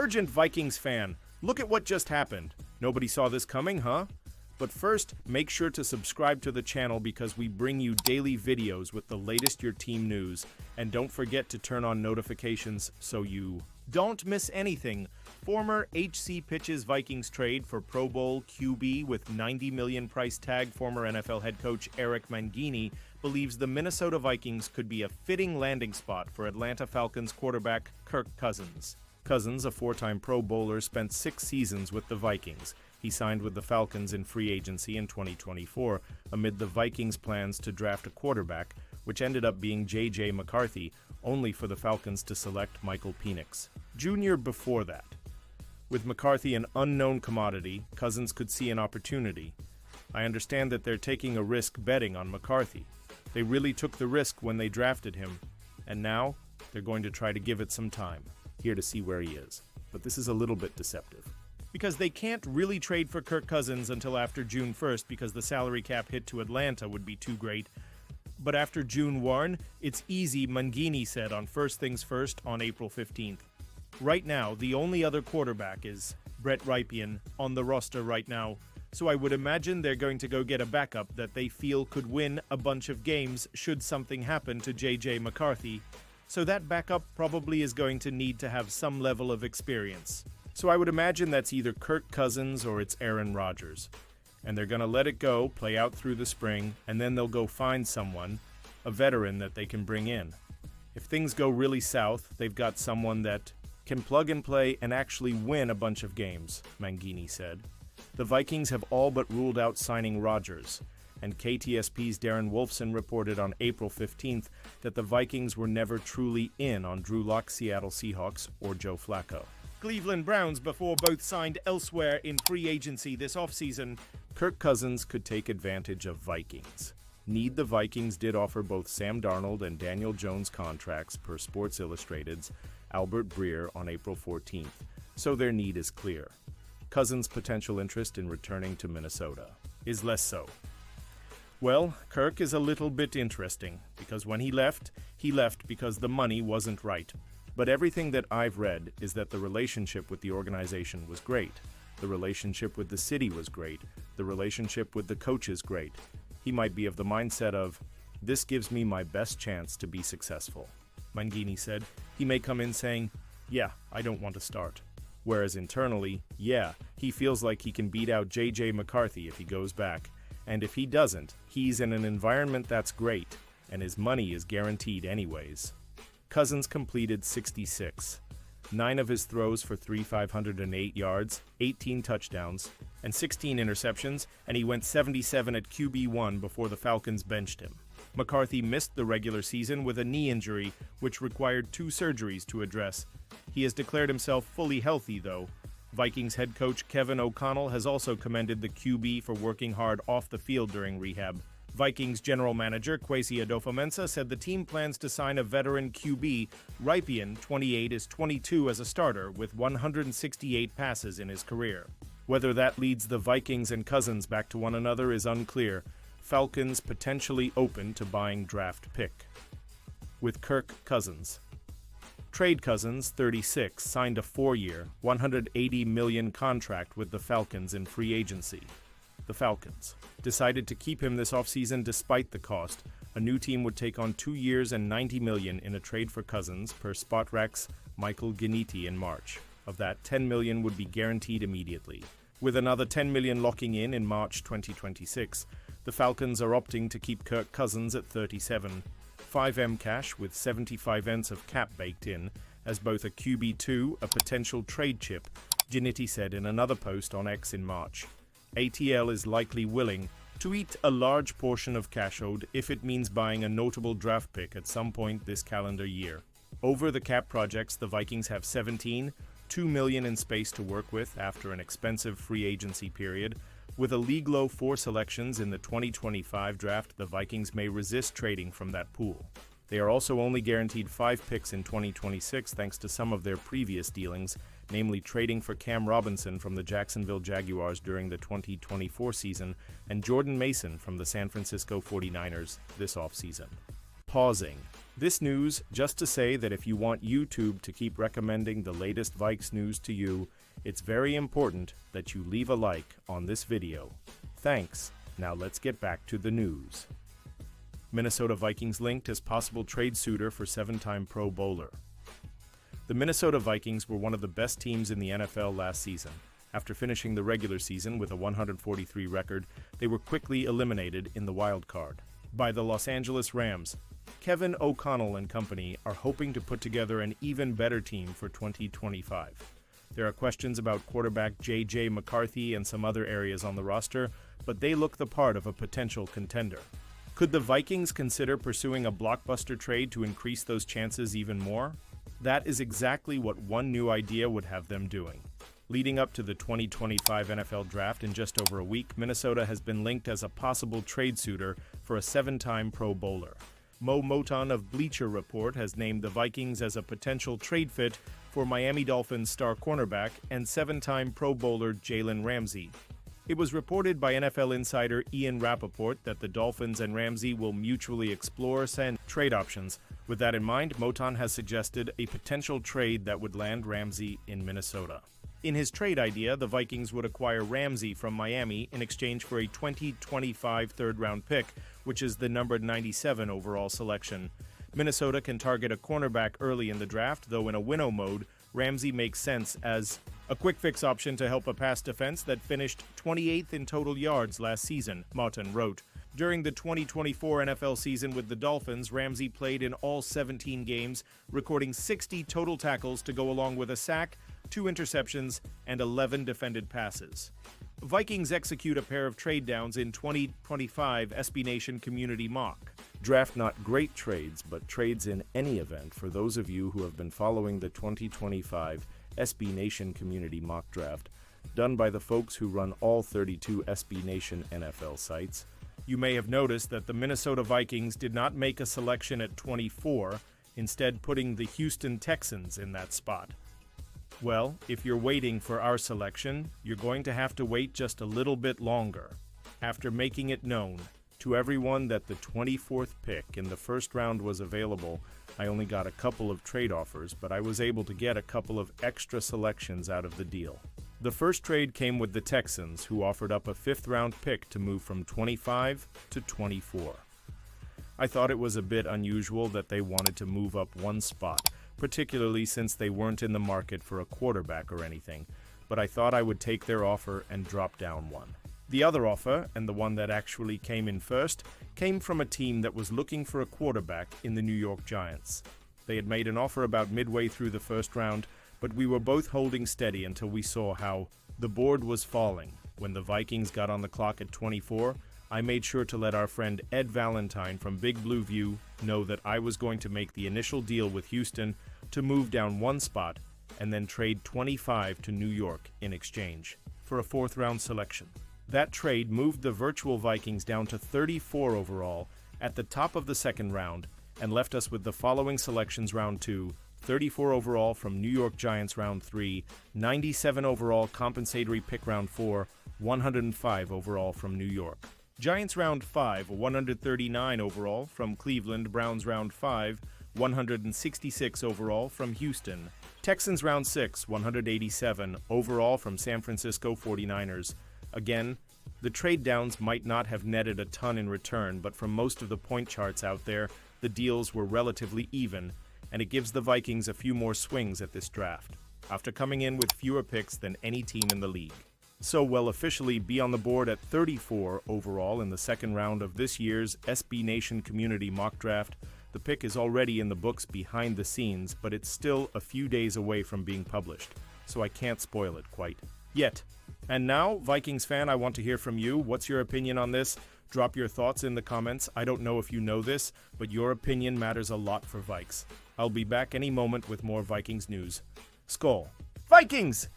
Urgent Vikings fan, look at what just happened. Nobody saw this coming, huh? But first, make sure to subscribe to the channel because we bring you daily videos with the latest your team news. And don't forget to turn on notifications so you don't miss anything. Former HC pitches Vikings trade for Pro Bowl QB with $90 million price tag. Former NFL head coach Eric Mangini believes the Minnesota Vikings could be a fitting landing spot for Atlanta Falcons quarterback Kirk Cousins. Cousins, a four-time Pro Bowler, spent 6 seasons with the Vikings. He signed with the Falcons in free agency in 2024 amid the Vikings' plans to draft a quarterback, which ended up being J.J. McCarthy, only for the Falcons to select Michael Penix Jr. before that. With McCarthy an unknown commodity, Cousins could see an opportunity. I understand that they're taking a risk betting on McCarthy. They really took the risk when they drafted him, and now they're going to try to give it some time. Here to see where he is. But this is a little bit deceptive, because they can't really trade for Kirk Cousins until after June 1st because the salary cap hit to Atlanta would be too great. But after June 1, it's easy, Mangini said on First Things First on April 15th. Right now, the only other quarterback is Brett Rypien on the roster right now, so I would imagine they're going to go get a backup that they feel could win a bunch of games should something happen to J.J. McCarthy. So that backup probably is going to need to have some level of experience. So I would imagine that's either Kirk Cousins or it's Aaron Rodgers. And they're going to let it go, play out through the spring, and then they'll go find someone, a veteran that they can bring in. If things go really south, they've got someone that can plug and play and actually win a bunch of games, Mangini said. The Vikings have all but ruled out signing Rodgers, and KTSP's Darren Wolfson reported on April 15th that the Vikings were never truly in on Drew Lock's Seattle Seahawks or Joe Flacco. Cleveland Browns, before both signed elsewhere in free agency this offseason. Kirk Cousins could take advantage of Vikings. Need the Vikings did offer both Sam Darnold and Daniel Jones contracts per Sports Illustrated's Albert Breer on April 14th, so their need is clear. Cousins' potential interest in returning to Minnesota is less so. Well, Kirk is a little bit interesting, because when he left because the money wasn't right. But everything that I've read is that the relationship with the organization was great. The relationship with the city was great. The relationship with the coach is great. He might be of the mindset of, this gives me my best chance to be successful. Mangini said he may come in saying, yeah, I don't want to start. Whereas internally, yeah, he feels like he can beat out J.J. McCarthy if he goes back. And if he doesn't, he's in an environment that's great, and his money is guaranteed anyways. Cousins completed 66. 9 of his throws for 3,508 yards, 18 touchdowns, and 16 interceptions, and he went 77 at QB1 before the Falcons benched him. McCarthy missed the regular season with a knee injury, which required 2 surgeries to address. He has declared himself fully healthy, though. Vikings head coach Kevin O'Connell has also commended the QB for working hard off the field during rehab. Vikings general manager Kwesi Adofo-Mensah said the team plans to sign a veteran QB. Rypien, 28, is 22 as a starter with 168 passes in his career. Whether that leads the Vikings and Cousins back to one another is unclear. Falcons potentially open to buying draft pick. With Kirk Cousins. Trade Cousins, 36, signed a 4-year, $180 million contract with the Falcons in free agency. The Falcons decided to keep him this offseason despite the cost. A new team would take on 2 years and $90 million in a trade for Cousins per Spotrac's Michael Ginetti in March. Of that, $10 million would be guaranteed immediately. With another $10 million locking in March 2026, the Falcons are opting to keep Kirk Cousins at 37. $5M cash with 75 cents of cap baked in, as both a QB2, a potential trade chip, Ginetti said in another post on X in March. ATL is likely willing to eat a large portion of cash owed if it means buying a notable draft pick at some point this calendar year. Over the cap projects, the Vikings have 17, $2 million in space to work with after an expensive free agency period. With a league-low 4 selections in the 2025 draft, the Vikings may resist trading from that pool. They are also only guaranteed 5 picks in 2026 thanks to some of their previous dealings, namely trading for Cam Robinson from the Jacksonville Jaguars during the 2024 season and Jordan Mason from the San Francisco 49ers this offseason. pausing. This news just to say that if you want YouTube to keep recommending the latest Vikes news to you, it's very important that you leave a like on this video. Thanks. Now let's get back to the news. Minnesota Vikings linked as possible trade suitor for 7-time Pro Bowler. The Minnesota Vikings were one of the best teams in the NFL last season. After finishing the regular season with a 143 record, they were quickly eliminated in the wild card by the Los Angeles Rams. Kevin O'Connell and company are hoping to put together an even better team for 2025. There are questions about quarterback J.J. McCarthy and some other areas on the roster, but they look the part of a potential contender. Could the Vikings consider pursuing a blockbuster trade to increase those chances even more? That is exactly what one new idea would have them doing. Leading up to the 2025 NFL Draft in just over a week, Minnesota has been linked as a possible trade suitor for a 7-time Pro Bowler. Mo Moton of Bleacher Report has named the Vikings as a potential trade fit for Miami Dolphins star cornerback and 7-time Pro Bowler Jalen Ramsey. It was reported by NFL insider Ian Rappaport that the Dolphins and Ramsey will mutually explore trade options. With that in mind, Moton has suggested a potential trade that would land Ramsey in Minnesota. In his trade idea, the Vikings would acquire Ramsey from Miami in exchange for a 2025 third-round pick, which is the number 97 overall selection. Minnesota can target a cornerback early in the draft, though in a winnow mode, Ramsey makes sense as a quick-fix option to help a pass defense that finished 28th in total yards last season, Martin wrote. During the 2024 NFL season with the Dolphins, Ramsey played in all 17 games, recording 60 total tackles to go along with a sack, 2 interceptions, and 11 defended passes. Vikings execute a pair of trade downs in 2025 SB Nation Community Mock. Draft not great trades, but trades in any event for those of you who have been following the 2025 SB Nation Community Mock Draft, done by the folks who run all 32 SB Nation NFL sites. You may have noticed that the Minnesota Vikings did not make a selection at 24, instead putting the Houston Texans in that spot. Well, if you're waiting for our selection, you're going to have to wait just a little bit longer. After making it known to everyone that the 24th pick in the first round was available, I only got a couple of trade offers, but I was able to get a couple of extra selections out of the deal. The first trade came with the Texans, who offered up a 5th-round pick to move from 25 to 24. I thought it was a bit unusual that they wanted to move up one spot, particularly since they weren't in the market for a quarterback or anything, but I thought I would take their offer and drop down one. The other offer, and the one that actually came in first, came from a team that was looking for a quarterback in the New York Giants. They had made an offer about midway through the first round, but we were both holding steady until we saw how the board was falling. When the Vikings got on the clock at 24, I made sure to let our friend Ed Valentine from Big Blue View know that I was going to make the initial deal with Houston to move down one spot and then trade 25 to New York in exchange for a 4th-round selection. That trade moved the virtual Vikings down to 34 overall at the top of the 2nd round and left us with the following selections round 2, 34 overall from New York Giants round 3, 97 overall compensatory pick round 4, 105 overall from New York. Giants round 5, 139 overall from Cleveland. Browns round 5, 166 overall from Houston. Texans round 6, 187 overall from San Francisco 49ers. Again, the trade downs might not have netted a ton in return, but from most of the point charts out there, the deals were relatively even, and it gives the Vikings a few more swings at this draft, after coming in with fewer picks than any team in the league. So we'll officially be on the board at 34 overall in the 2nd round of this year's SB Nation Community Mock Draft. The pick is already in the books behind the scenes, but it's still a few days away from being published, so I can't spoil it quite yet. And now, Vikings fan, I want to hear from you. What's your opinion on this? Drop your thoughts in the comments. I don't know if you know this, but your opinion matters a lot for Vikes. I'll be back any moment with more Vikings news. Skol. Vikings!